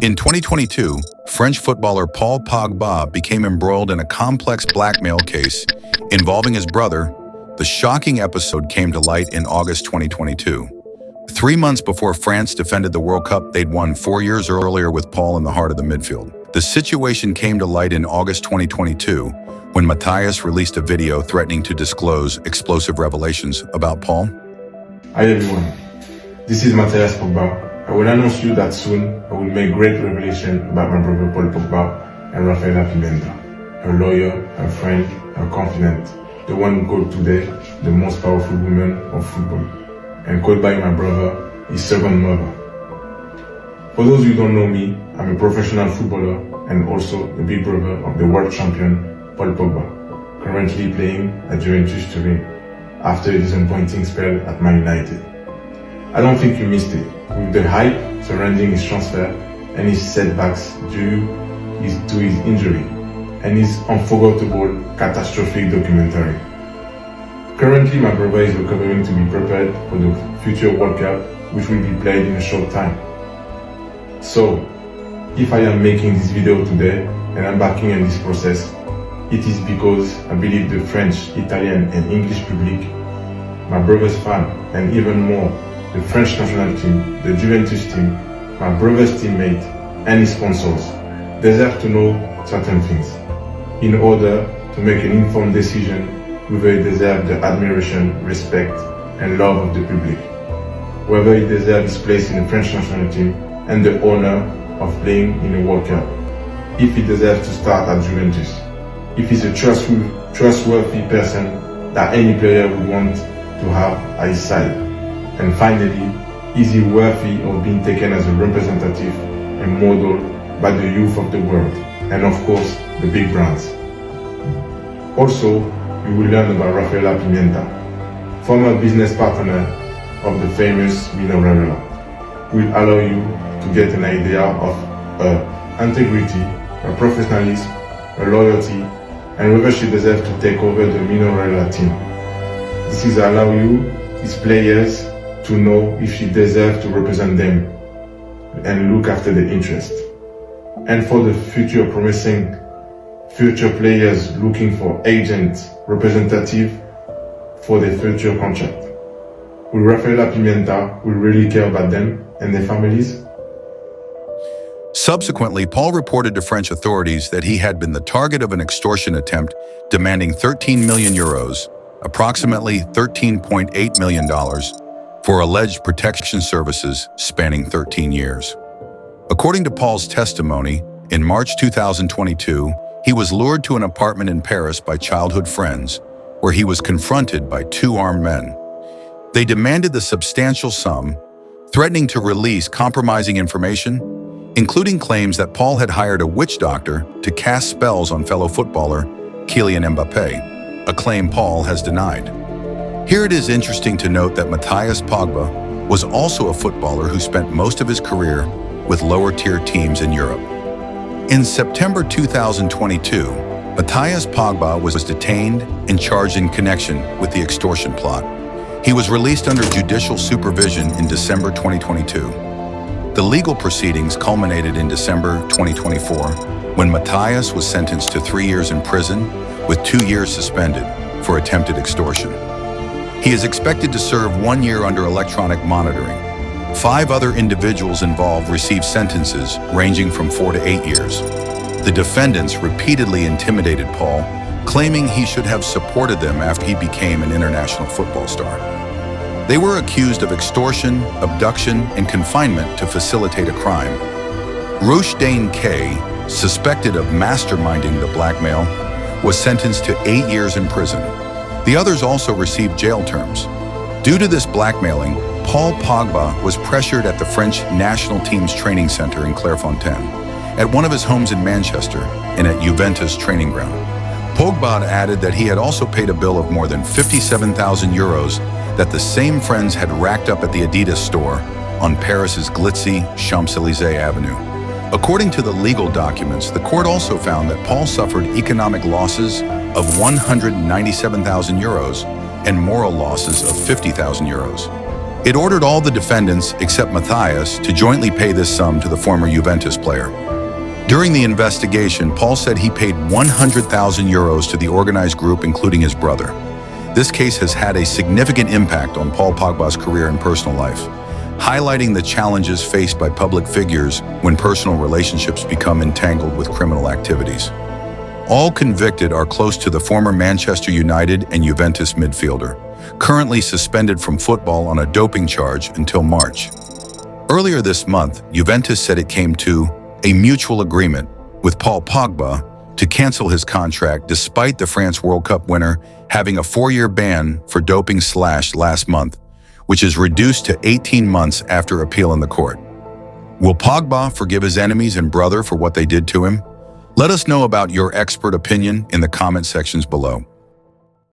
In 2022, French footballer Paul Pogba became embroiled in a complex blackmail case involving his brother. The shocking episode came to light in August 2022. 3 months before France defended the World Cup they'd won 4 years earlier with Paul in the heart of the midfield. The situation came to light in August 2022 when Matthias released a video threatening to disclose explosive revelations about Paul. Hi everyone, this is Matthias Pogba. I will announce you that soon I will make great revelation about my brother Paul Pogba and Rafaela Pimenta, her lawyer, her friend, her confidant, the one called today the most powerful woman of football, and called by my brother his second mother. For those who don't know me, I'm a professional footballer and also the big brother of the world champion Paul Pogba, currently playing at Juventus Turin after a disappointing spell at Man United. I don't think you missed it, with the hype surrounding his transfer and his setbacks due to his injury and his unforgettable, catastrophic documentary. Currently, my brother is recovering to be prepared for the future World Cup, which will be played in a short time. So, if I am making this video today and embarking on this process, it is because I believe the French, Italian and English public, my brother's fan, and even more, the French national team, the Juventus team, my brother's teammate, and his sponsors deserve to know certain things in order to make an informed decision whether he deserves the admiration, respect, and love of the public, whether he deserves his place in the French national team and the honor of playing in a World Cup, if he deserves to start at Juventus, if he's a trustworthy person that any player would want to have at his side. And finally, is he worthy of being taken as a representative and model by the youth of the world, and of course, the big brands. Also, you will learn about Rafaela Pimenta, former business partner of the famous Mino Raiola, will allow you to get an idea of her integrity, her professionalism, her loyalty, and whether she deserves to take over the Mino Raiola team. This is allow you, his players, to know if she deserves to represent them and look after the interest. And for the future promising future players looking for agents, representative for their future contract. Will Rafaela Pimenta will really care about them and their families? Subsequently, Paul reported to French authorities that he had been the target of an extortion attempt demanding 13 million euros, approximately $13.8 million, for alleged protection services spanning 13 years. According to Paul's testimony, in March 2022, he was lured to an apartment in Paris by childhood friends, where he was confronted by 2 armed men. They demanded the substantial sum, threatening to release compromising information, including claims that Paul had hired a witch doctor to cast spells on fellow footballer Kylian Mbappé, a claim Paul has denied. Here it is interesting to note that Matthias Pogba was also a footballer who spent most of his career with lower-tier teams in Europe. In September 2022, Matthias Pogba was detained and charged in connection with the extortion plot. He was released under judicial supervision in December 2022. The legal proceedings culminated in December 2024, when Matthias was sentenced to 3 years in prison with 2 years suspended for attempted extortion. He is expected to serve 1 year under electronic monitoring. 5 other individuals involved received sentences ranging from 4 to 8 years. The defendants repeatedly intimidated Paul, claiming he should have supported them after he became an international football star. They were accused of extortion, abduction, and confinement to facilitate a crime. Rooshdane K, suspected of masterminding the blackmail, was sentenced to 8 years in prison. The others also received jail terms. Due to this blackmailing, Paul Pogba was pressured at the French national team's training center in Clairefontaine, at one of his homes in Manchester, and at Juventus training ground. Pogba added that he had also paid a bill of more than 57,000 euros that the same friends had racked up at the Adidas store on Paris's glitzy Champs-Élysées Avenue. According to the legal documents, the court also found that Paul suffered economic losses of 197,000 euros and moral losses of 50,000 euros. It ordered all the defendants, except Matthias, to jointly pay this sum to the former Juventus player. During the investigation, Paul said he paid 100,000 euros to the organized group, including his brother. This case has had a significant impact on Paul Pogba's career and personal life, highlighting the challenges faced by public figures when personal relationships become entangled with criminal activities. All convicted are close to the former Manchester United and Juventus midfielder, currently suspended from football on a doping charge until March. Earlier this month, Juventus said it came to a mutual agreement with Paul Pogba to cancel his contract despite the France World Cup winner having a 4-year ban for doping last month, which is reduced to 18 months after appeal in the court. Will Pogba forgive his enemies and brother for what they did to him? Let us know about your expert opinion in the comment sections below.